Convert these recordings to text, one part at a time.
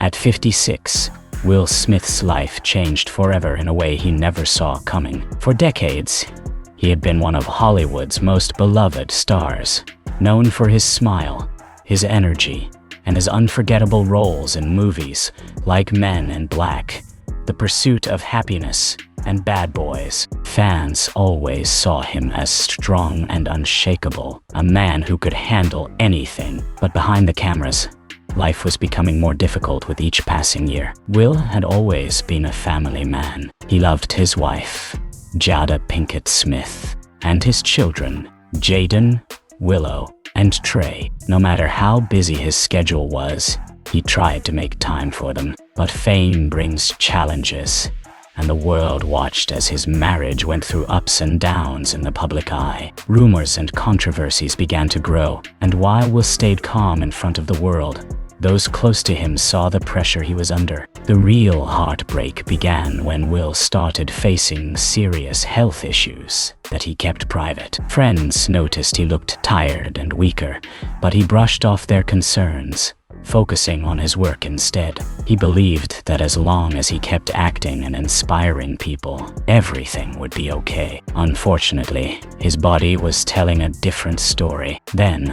At 56, Will Smith's life changed forever in a way he never saw coming. For decades, he had been one of Hollywood's most beloved stars, known for his smile, his energy, and his unforgettable roles in movies like Men in Black, The Pursuit of Happiness, and Bad Boys. Fans always saw him as strong and unshakable, a man who could handle anything. But behind the cameras, life was becoming more difficult with each passing year. Will had always been a family man. He loved his wife, Jada Pinkett Smith, and his children, Jaden, Willow, and Trey. No matter how busy his schedule was, he tried to make time for them. But fame brings challenges, and the world watched as his marriage went through ups and downs in the public eye. Rumors and controversies began to grow, and while Will stayed calm in front of the world, those close to him saw the pressure he was under. The real heartbreak began when Will started facing serious health issues that he kept private. Friends noticed he looked tired and weaker, but he brushed off their concerns, focusing on his work instead. He believed that as long as he kept acting and inspiring people, everything would be okay. Unfortunately, his body was telling a different story. Then,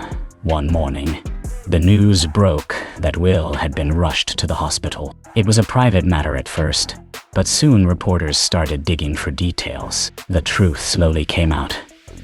one morning, the news broke that Will had been rushed to the hospital. It was a private matter at first, but soon reporters started digging for details. The truth slowly came out.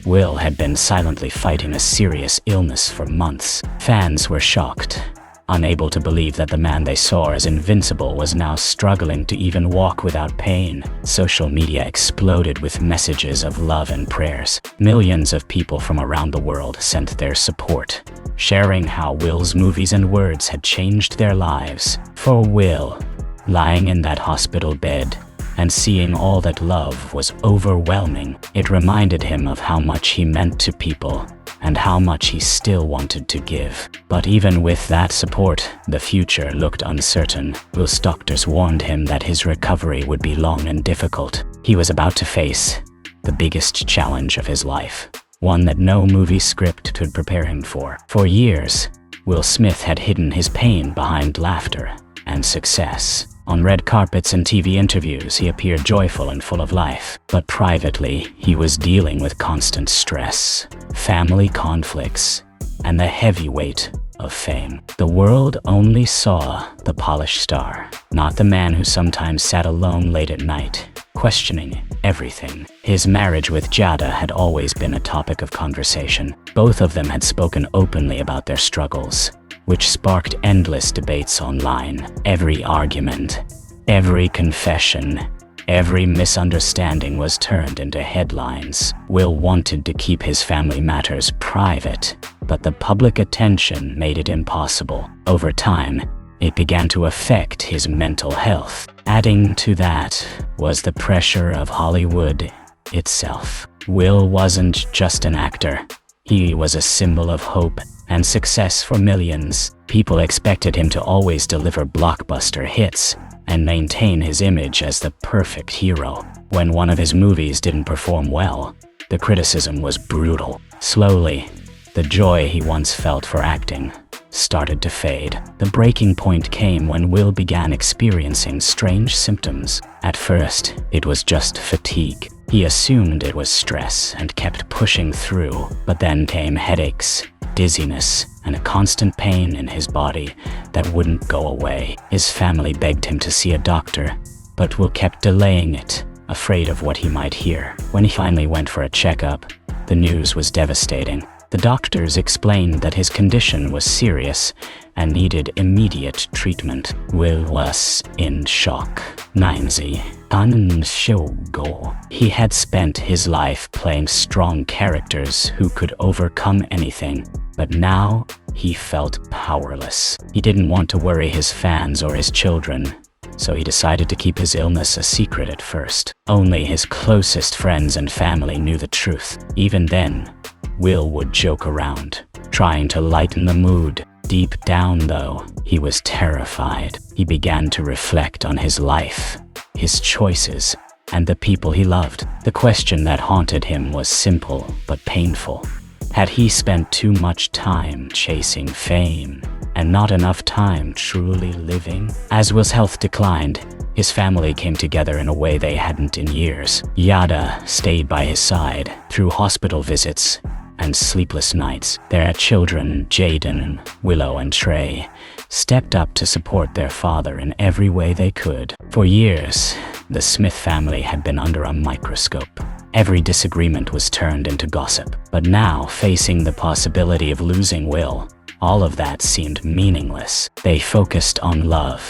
Will had been silently fighting a serious illness for months. Fans were shocked, unable to believe that the man they saw as invincible was now struggling to even walk without pain. Social media exploded with messages of love and prayers. Millions of people from around the world sent their support, sharing how Will's movies and words had changed their lives. For Will, lying in that hospital bed and seeing all that love was overwhelming, it reminded him of how much he meant to people and how much he still wanted to give. But even with that support, the future looked uncertain. Will's doctors warned him that his recovery would be long and difficult. He was about to face the biggest challenge of his life, one that no movie script could prepare him for. For years, Will Smith had hidden his pain behind laughter and success. On red carpets and TV interviews, he appeared joyful and full of life. But privately, he was dealing with constant stress, family conflicts, and the heavy weight of fame. The world only saw the polished star, not the man who sometimes sat alone late at night, questioning everything. His marriage with Jada had always been a topic of conversation. Both of them had spoken openly about their struggles, which sparked endless debates online. Every argument, every confession, every misunderstanding was turned into headlines. Will wanted to keep his family matters private, but the public attention made it impossible. Over time, it began to affect his mental health. Adding to that was the pressure of Hollywood itself. Will wasn't just an actor. He was a symbol of hope and success for millions. People expected him to always deliver blockbuster hits and maintain his image as the perfect hero. When one of his movies didn't perform well, the criticism was brutal. Slowly, the joy he once felt for acting started to fade. The breaking point came when Will began experiencing strange symptoms. At first, it was just fatigue. He assumed it was stress and kept pushing through, but then came headaches, dizziness, and a constant pain in his body that wouldn't go away. His family begged him to see a doctor, but Will kept delaying it, afraid of what he might hear. When he finally went for a checkup, the news was devastating. The doctors explained that his condition was serious and needed immediate treatment. Will was in shock. He had spent his life playing strong characters who could overcome anything, but now he felt powerless. He didn't want to worry his fans or his children, so he decided to keep his illness a secret at first. Only his closest friends and family knew the truth. Even then, Will would joke around, trying to lighten the mood. Deep down, though, he was terrified. He began to reflect on his life, his choices, and the people he loved. The question that haunted him was simple but painful. Had he spent too much time chasing fame, and not enough time truly living. As Will's health declined, his family came together in a way they hadn't in years. Yada stayed by his side through hospital visits and sleepless nights. Their children, Jaden, Willow, and Trey, stepped up to support their father in every way they could. For years, the Smith family had been under a microscope. Every disagreement was turned into gossip. But now, facing the possibility of losing Will, all of that seemed meaningless. They focused on love,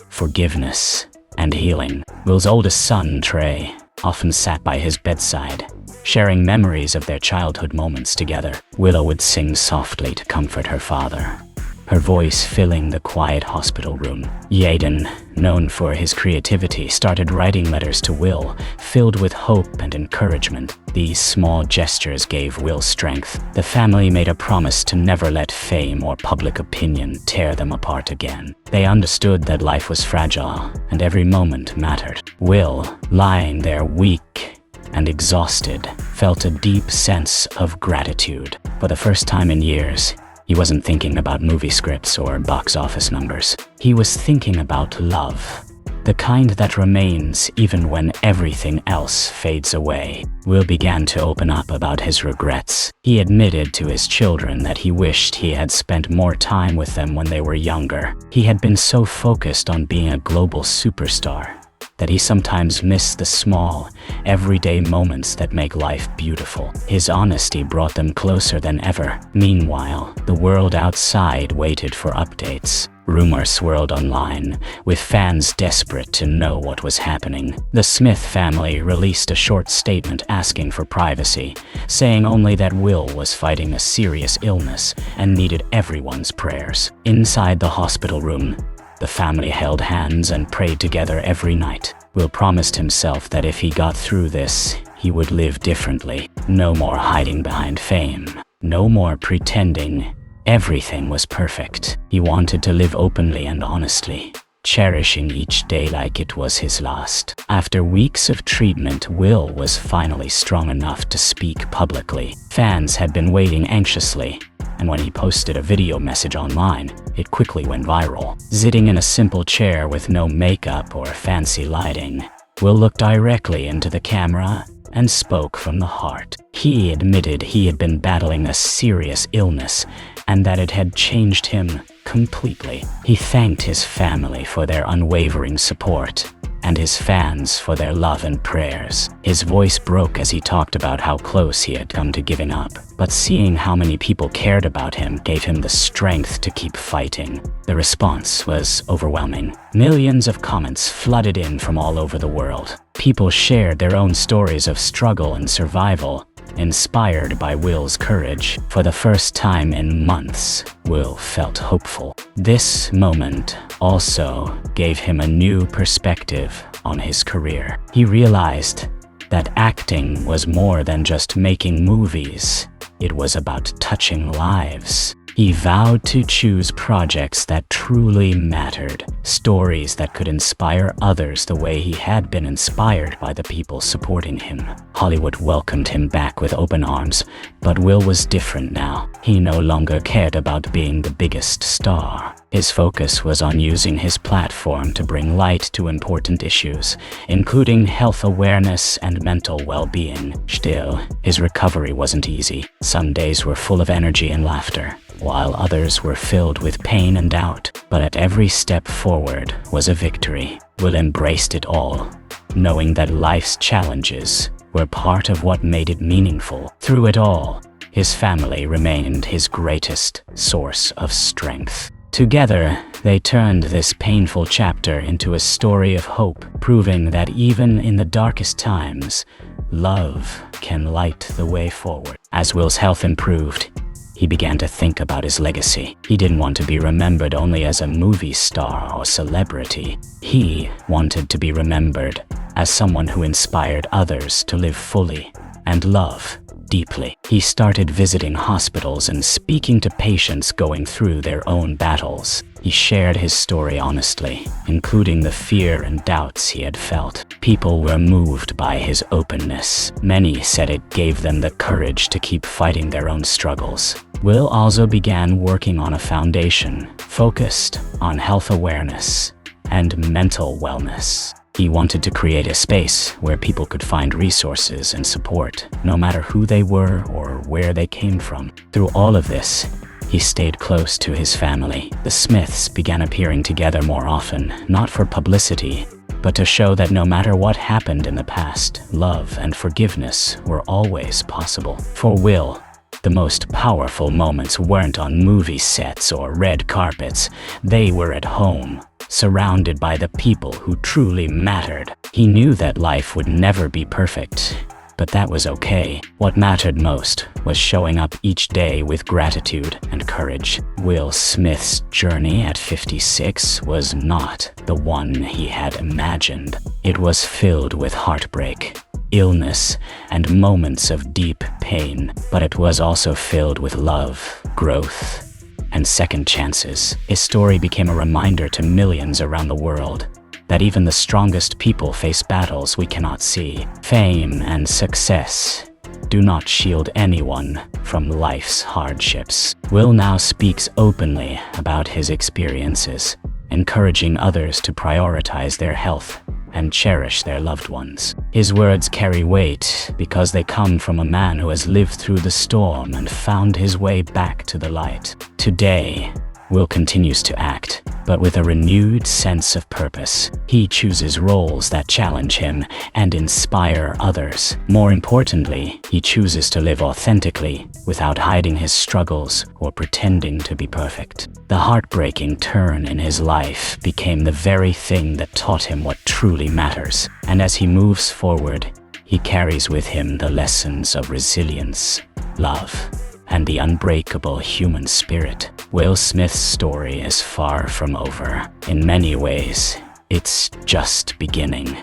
forgiveness, and healing. Will's oldest son, Trey, often sat by his bedside, sharing memories of their childhood moments together. Willow would sing softly to comfort her father, her voice filling the quiet hospital room. Yaden, known for his creativity, started writing letters to Will, filled with hope and encouragement. These small gestures gave Will strength. The family made a promise to never let fame or public opinion tear them apart again. They understood that life was fragile and every moment mattered. Will, lying there weak and exhausted, felt a deep sense of gratitude. For the first time in years, he wasn't thinking about movie scripts or box office numbers. He was thinking about love, the kind that remains even when everything else fades away. Will began to open up about his regrets. He admitted to his children that he wished he had spent more time with them when they were younger. He had been so focused on being a global superstar that he sometimes missed the small, everyday moments that make life beautiful. His honesty brought them closer than ever. Meanwhile, the world outside waited for updates. Rumors swirled online, with fans desperate to know what was happening. The Smith family released a short statement asking for privacy, saying only that Will was fighting a serious illness and needed everyone's prayers. Inside the hospital room, the family held hands and prayed together every night. Will promised himself that if he got through this, he would live differently. No more hiding behind fame. No more pretending everything was perfect. He wanted to live openly and honestly, cherishing each day like it was his last. After weeks of treatment, Will was finally strong enough to speak publicly. Fans had been waiting anxiously, and when he posted a video message online, it quickly went viral. Sitting in a simple chair with no makeup or fancy lighting, Will looked directly into the camera and spoke from the heart. He admitted he had been battling a serious illness and that it had changed him completely. He thanked his family for their unwavering support and his fans for their love and prayers. His voice broke as he talked about how close he had come to giving up, but seeing how many people cared about him gave him the strength to keep fighting. The response was overwhelming. Millions of comments flooded in from all over the world. People shared their own stories of struggle and survival, inspired by Will's courage. For the first time in months, Will felt hopeful. This moment also gave him a new perspective on his career. He realized that acting was more than just making movies. It was about touching lives. He vowed to choose projects that truly mattered, stories that could inspire others the way he had been inspired by the people supporting him. Hollywood welcomed him back with open arms, but Will was different now. He no longer cared about being the biggest star. His focus was on using his platform to bring light to important issues, including health awareness and mental well-being. Still, his recovery wasn't easy. Some days were full of energy and laughter, while others were filled with pain and doubt. But at every step forward was a victory. Will embraced it all, knowing that life's challenges were part of what made it meaningful. Through it all, his family remained his greatest source of strength. Together, they turned this painful chapter into a story of hope, proving that even in the darkest times, love can light the way forward. As Will's health improved, he began to think about his legacy. He didn't want to be remembered only as a movie star or celebrity. He wanted to be remembered as someone who inspired others to live fully and love deeply. He started visiting hospitals and speaking to patients going through their own battles. He shared his story honestly, including the fear and doubts he had felt. People were moved by his openness. Many said it gave them the courage to keep fighting their own struggles. Will also began working on a foundation focused on health awareness and mental wellness. He wanted to create a space where people could find resources and support, no matter who they were or where they came from. Through all of this, he stayed close to his family. The Smiths began appearing together more often, not for publicity, but to show that no matter what happened in the past, love and forgiveness were always possible. For Will, the most powerful moments weren't on movie sets or red carpets. They were at home, surrounded by the people who truly mattered. He knew that life would never be perfect, but that was okay. What mattered most was showing up each day with gratitude and courage. Will Smith's journey at 56 was not the one he had imagined. It was filled with heartbreak, illness, and moments of deep pain, but it was also filled with love, growth, and second chances. His story became a reminder to millions around the world that even the strongest people face battles we cannot see. Fame and success do not shield anyone from life's hardships. Will now speaks openly about his experiences, encouraging others to prioritize their health and cherish their loved ones. His words carry weight because they come from a man who has lived through the storm and found his way back to the light. Today, Will continues to act, but with a renewed sense of purpose. He chooses roles that challenge him and inspire others. More importantly, he chooses to live authentically without hiding his struggles or pretending to be perfect. The heartbreaking turn in his life became the very thing that taught him what truly matters. And as he moves forward, he carries with him the lessons of resilience, love, and the unbreakable human spirit. Will Smith's story is far from over. In many ways, it's just beginning.